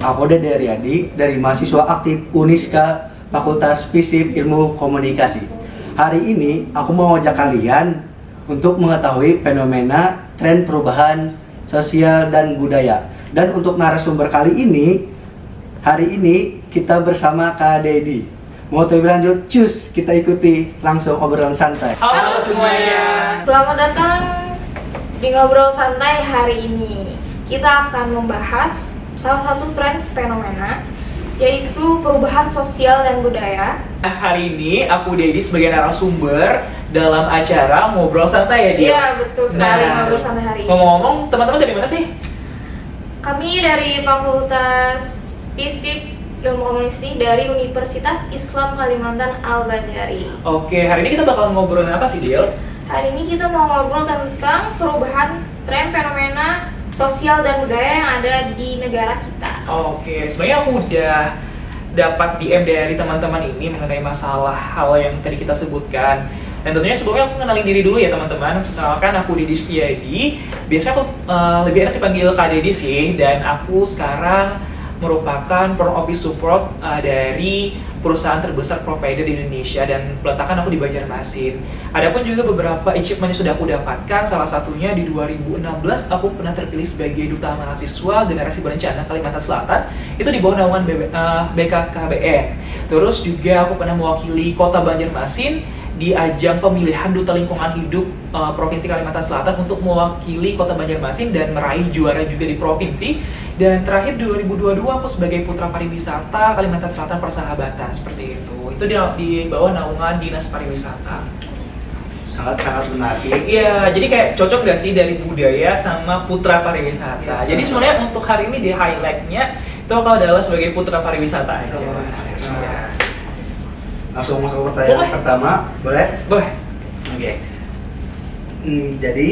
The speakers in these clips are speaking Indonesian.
Aku Dede Riyadi dari mahasiswa aktif Uniska Fakultas FISIP Ilmu Komunikasi. Hari ini aku mau ajak kalian untuk mengetahui fenomena tren perubahan sosial dan budaya. Dan untuk narasumber kali ini, hari ini kita bersama Kak Dedi. Mau lebih lanjut, cus kita ikuti langsung obrolan santai. Halo semuanya. Selamat datang di Ngobrol Santai hari ini. Kita akan membahas salah satu tren fenomena, yaitu perubahan sosial dan budaya. Hari ini aku Dedi sebagai narasumber dalam acara Ngobrol Santai ya dia. Iya, betul sekali, Ngobrol Santai hari ini. Ngomong-ngomong, teman-teman dari mana sih? Kami dari Fakultas FISIP Ilmu Komunikasi dari Universitas Islam Kalimantan Al-Badari. Oke, hari ini kita bakal ngobrolin apa sih, Dil? Hari ini kita mau ngobrol tentang perubahan tren fenomena sosial dan budaya yang ada di negara kita. Oke, sebenarnya aku udah dapat DM dari teman-teman ini mengenai masalah hal yang tadi kita sebutkan. Dan tentunya sebelumnya aku kenalin diri dulu ya teman-teman. Perkenalkan aku Dedi Setiadi. Biasanya aku lebih enak dipanggil Kak Dedi sih. Dan aku sekarang merupakan front office support dari perusahaan terbesar provider di Indonesia dan peletakan aku di Banjarmasin. Adapun juga beberapa achievement yang sudah aku dapatkan, salah satunya di 2016 aku pernah terpilih sebagai Duta Mahasiswa Generasi Berencana Kalimantan Selatan, itu di bawah naungan BKKBN. Terus juga aku pernah mewakili Kota Banjarmasin di ajang pemilihan Duta Lingkungan Hidup Provinsi Kalimantan Selatan untuk mewakili Kota Banjarmasin dan meraih juara juga di provinsi. Dan terakhir 2022 aku sebagai Putra Pariwisata Kalimantan Selatan Persahabatan, seperti itu. Itu di bawah naungan Dinas Pariwisata. Sangat-sangat menarik. Iya, jadi kayak cocok nggak sih dari budaya sama Putra Pariwisata. Ya, jadi sebenarnya untuk hari ini di highlight-nya itu aku adalah sebagai Putra Pariwisata aja. Iya. Langsung masuk ke pertanyaan pertama, boleh? Boleh. Oke. Jadi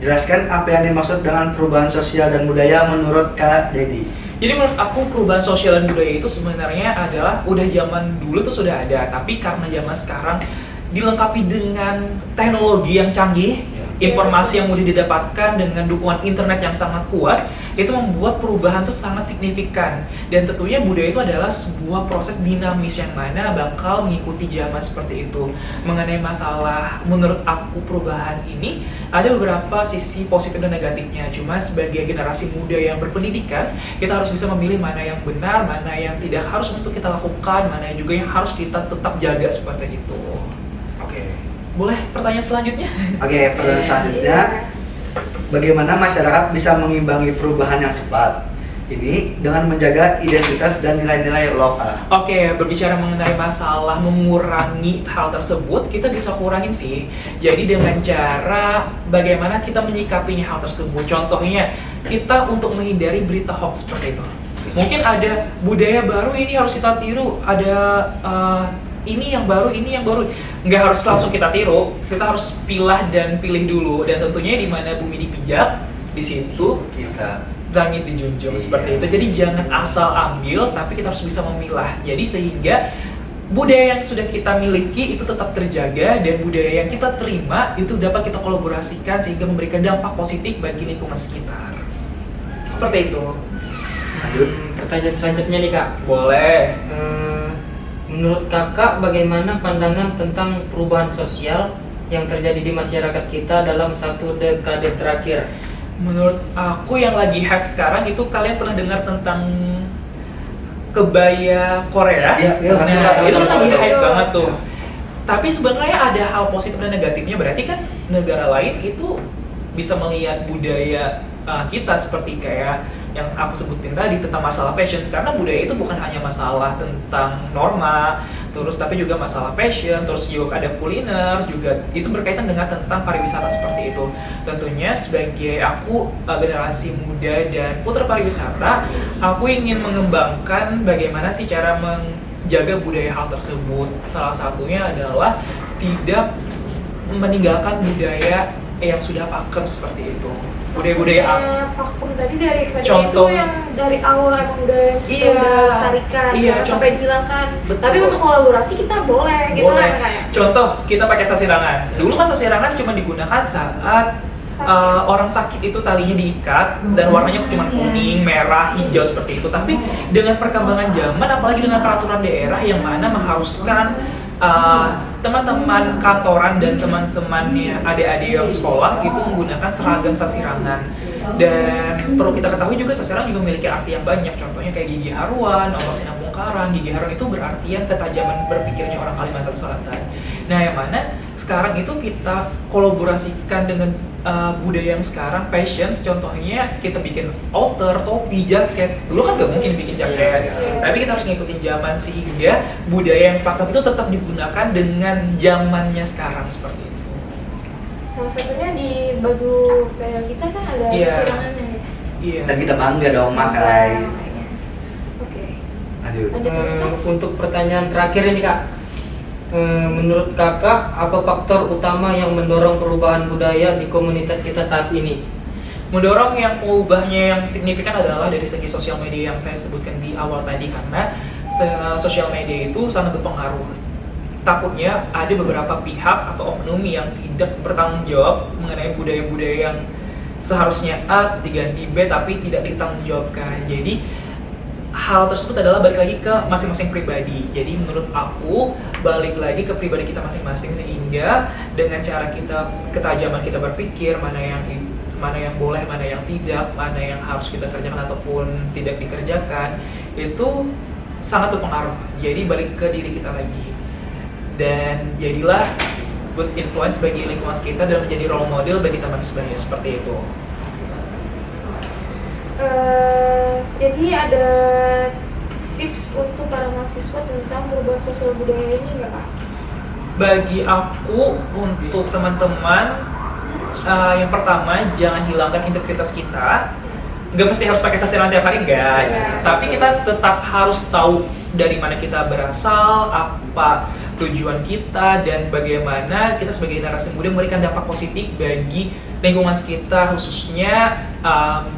jelaskan apa yang dimaksud dengan perubahan sosial dan budaya menurut Kak Dedi. Jadi menurut aku perubahan sosial dan budaya itu sebenarnya adalah udah zaman dulu tuh sudah ada, tapi karena zaman sekarang dilengkapi dengan teknologi yang canggih, informasi yang mudah didapatkan dengan dukungan internet yang sangat kuat, itu membuat perubahan tuh sangat signifikan. Dan tentunya budaya itu adalah sebuah proses dinamis yang mana bakal mengikuti zaman seperti itu. Mengenai masalah menurut aku perubahan ini ada beberapa sisi positif dan negatifnya. Cuma sebagai generasi muda yang berpendidikan, kita harus bisa memilih mana yang benar, mana yang tidak harus untuk kita lakukan, mana yang juga yang harus kita tetap jaga seperti itu. Oke. Boleh pertanyaan selanjutnya? Oke, pertanyaan selanjutnya, bagaimana masyarakat bisa mengimbangi perubahan yang cepat ini dengan menjaga identitas dan nilai-nilai lokal? Oke, berbicara mengenai masalah mengurangi hal tersebut, kita bisa kurangin sih. Jadi dengan cara bagaimana kita menyikapi hal tersebut. Contohnya, kita untuk menghindari berita hoax seperti itu. Mungkin ada budaya baru ini harus kita tiru, ada ini yang baru, nggak harus langsung kita tiru, kita harus pilah dan pilih dulu. Dan tentunya di mana bumi dipijak, di situ Kita langit dijunjung, seperti itu. Jadi jangan asal ambil, tapi kita harus bisa memilah. Jadi sehingga budaya yang sudah kita miliki itu tetap terjaga, dan budaya yang kita terima itu dapat kita kolaborasikan sehingga memberikan dampak positif bagi lingkungan sekitar. Seperti itu. lanjut. Pertanyaan selanjutnya nih Kak. Boleh. Menurut Kakak bagaimana pandangan tentang perubahan sosial yang terjadi di masyarakat kita dalam 1 dekade terakhir? Menurut aku yang lagi hype sekarang itu, kalian pernah dengar tentang kebaya Korea? Iya, Nah, itu kan lagi betul. hype banget tuh. Tapi sebenarnya ada hal positif dan negatifnya. Berarti kan negara lain itu bisa melihat budaya kita seperti kayak yang aku sebutin tadi tentang masalah fashion. Karena budaya itu bukan hanya masalah tentang norma, terus tapi juga masalah fashion, terus juga ada kuliner juga. Itu berkaitan dengan tentang pariwisata seperti itu. Tentunya sebagai aku generasi muda dan putra pariwisata, aku ingin mengembangkan bagaimana sih cara menjaga budaya hal tersebut. Salah satunya adalah tidak meninggalkan budaya yang sudah pakem seperti itu. Budaya-budaya vakum tadi dari Contoh. itu yang dari awal emang udah kita Iya. udah lestarikan, Iya, jangan sampai dihilangkan. Betul. Tapi untuk kolaborasi kita boleh gitu boleh. kan kayak Contoh, kita pakai sasirangan. Dulu kan sasirangan cuma digunakan saat orang sakit itu talinya diikat dan warnanya cuma kuning, merah, hijau seperti itu. Tapi dengan perkembangan zaman, apalagi dengan peraturan daerah yang mana mengharuskan teman-teman kantoran dan teman-temannya adik-adik yang sekolah itu menggunakan seragam sasirangan. Dan perlu kita ketahui juga sasirangan juga memiliki arti yang banyak. Contohnya kayak gigi haruan, awal sinar bongkaran. Gigi haruan itu berartian ketajaman berpikirnya orang Kalimantan Selatan. Nah, yang mana sekarang itu kita kolaborasikan dengan budaya yang sekarang, fashion. Contohnya kita bikin outer, topi, jaket. Dulu kan gak mungkin bikin jaket, tapi kita harus ngikutin zaman sehingga budaya yang pakem itu tetap digunakan dengan zamannya sekarang seperti itu. Salah satunya di baju kayak kita kan ada sasirangannya, guys. Iya. Dan kita bangga dong pakai. Oke. Lanjut. Lanjut terus, Kak. Untuk pertanyaan terakhir ini Kak, menurut Kakak apa faktor utama yang mendorong perubahan budaya di komunitas kita saat ini? Mendorong yang perubahannya yang signifikan adalah dari segi sosial media yang saya sebutkan di awal tadi, karena sosial media itu sangat berpengaruh. Takutnya ada beberapa pihak atau oknum yang tidak bertanggung jawab mengenai budaya-budaya yang seharusnya A diganti B tapi tidak ditanggungjawabkan. Jadi hal tersebut adalah balik lagi ke masing-masing pribadi. Jadi menurut aku balik lagi ke pribadi kita masing-masing, sehingga dengan cara kita, ketajaman kita berpikir mana yang boleh, mana yang tidak, mana yang harus kita kerjakan ataupun tidak dikerjakan, itu sangat berpengaruh. Jadi balik ke diri kita lagi. Dan jadilah good influence bagi lingkungan kita dan menjadi role model bagi teman sebaya, seperti itu. Jadi ada tips untuk para mahasiswa tentang perubahan sosial budaya ini nggak, Kak? Bagi aku, untuk teman-teman, yang pertama jangan hilangkan integritas kita. Gak mesti harus pakai sasiran tiap hari, enggak. Tapi kita tetap harus tahu dari mana kita berasal, apa tujuan kita, dan bagaimana kita sebagai generasi muda memberikan dampak positif bagi lingkungan sekitar, khususnya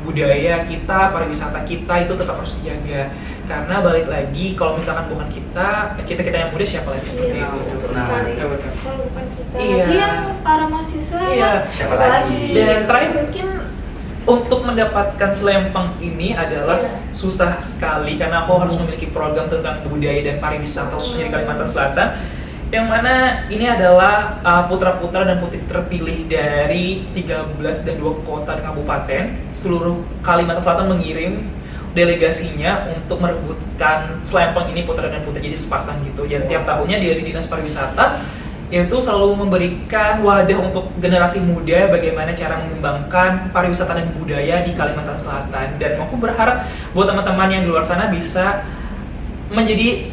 budaya kita, pariwisata kita itu tetap harus dijaga. Karena balik lagi, kalau misalkan bukan kita yang muda, siapa lagi seperti itu. Betul Nah, sekali. betul. Kalau bukan kita, Iya. yang para mahasiswa Iya. Siapa lagi? Dan terakhir mungkin untuk mendapatkan selempang ini adalah susah sekali, karena aku harus memiliki program tentang budaya dan pariwisata khususnya di Kalimantan Selatan, yang mana ini adalah putra-putra dan putri terpilih dari 13 dan 2 kota dan kabupaten seluruh Kalimantan Selatan mengirim delegasinya untuk merebutkan selempang ini putra dan putri, jadi sepasang gitu. Dan tiap tahunnya dari Dinas Pariwisata yaitu selalu memberikan wadah untuk generasi muda bagaimana cara mengembangkan pariwisata dan budaya di Kalimantan Selatan. Dan aku berharap buat teman-teman yang di luar sana bisa menjadi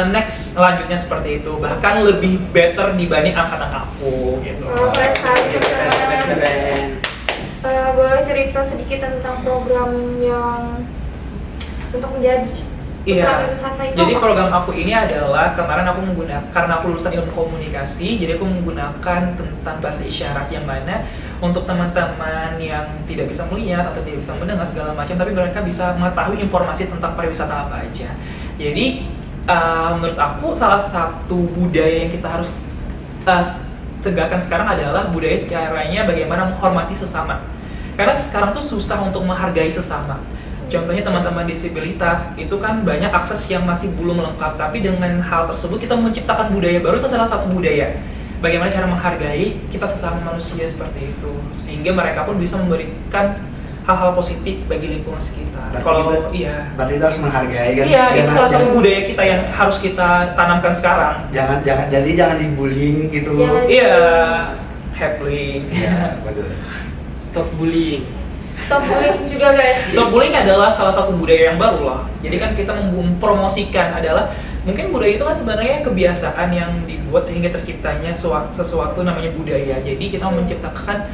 next selanjutnya seperti itu, bahkan lebih better dibanding angkatan aku gitu. Keren sekali, teman-teman. Boleh cerita sedikit tentang program yang untuk menjadi Iya, wisata itu jadi apa? program aku ini adalah kemarin aku menggunakan, karena aku lulusan ilmu komunikasi, jadi aku menggunakan tentang bahasa isyarat, yang mana untuk teman-teman yang tidak bisa melihat atau tidak bisa mendengar segala macam, tapi mereka bisa mengetahui informasi tentang pariwisata apa aja. Jadi menurut aku salah satu budaya yang kita harus tegakkan sekarang adalah budaya caranya bagaimana menghormati sesama. Karena sekarang tuh susah untuk menghargai sesama. Contohnya teman-teman disabilitas itu kan banyak akses yang masih belum lengkap, tapi dengan hal tersebut kita menciptakan budaya baru, itu salah satu budaya. Bagaimana cara menghargai kita sesama manusia seperti itu, sehingga mereka pun bisa memberikan hal-hal positif bagi lingkungan sekitar. Berarti kita harus menghargai kan? Iya, itu salah satu budaya kita yang harus kita tanamkan sekarang. Jangan dibullying gitu. Iya, heckling. Iya, betul. Stop bullying. Stop bullying juga, guys. So, bullying adalah salah satu budaya yang baru lah. Jadi kan kita mempromosikan adalah mungkin budaya itu kan sebenarnya kebiasaan yang dibuat sehingga terciptanya sesuatu namanya budaya. Jadi kita menciptakan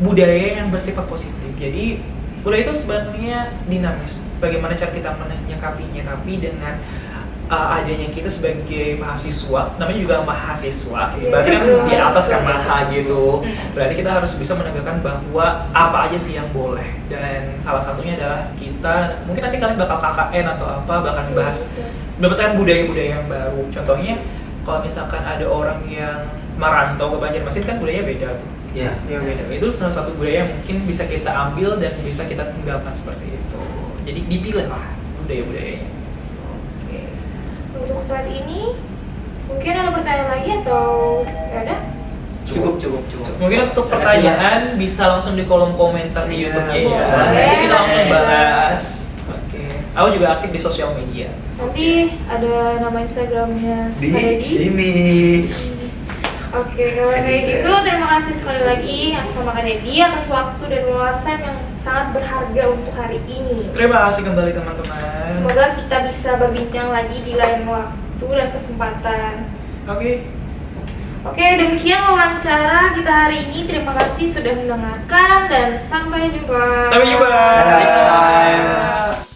budaya yang bersifat positif. Jadi budaya itu sebenarnya dinamis. Bagaimana cara kita menyikapinya, tapi dengan adanya kita sebagai mahasiswa, namanya juga mahasiswa, berarti kan di atas kan maha gitu. Berarti kita harus bisa menegakkan bahwa apa aja sih yang boleh, dan salah satunya adalah kita mungkin nanti kalian bakal KKN atau apa, bahkan bahas mendapatkan budaya-budaya yang baru. Contohnya kalau misalkan ada orang yang merantau ke Banjarmasin kan budaya beda tuh. Ya. Ya beda. Itu salah satu budaya yang mungkin bisa kita ambil dan bisa kita tinggalkan seperti itu. Jadi dipilih lah budaya-budayanya. Oke. Untuk saat ini mungkin ada pertanyaan lagi atau nggak ada? Cukup. Mungkin untuk Sangat pertanyaan bisa langsung di kolom komentar di YouTube-nya ya. boleh. Nanti kita langsung bahas. Oke. Aku juga aktif di sosial media. Nanti ada nama Instagramnya Di Kak Dedi. sini. Oke, kalau kayak gitu terima kasih sekali lagi sama Kak Dedi atas waktu dan wawasan yang sangat berharga untuk hari ini. Terima kasih kembali teman-teman. Semoga kita bisa berbincang lagi di lain waktu dan kesempatan. Oke. Oke, demikian wawancara kita hari ini. Terima kasih sudah mendengarkan dan sampai jumpa. Sampai jumpa. Dadah. Next time.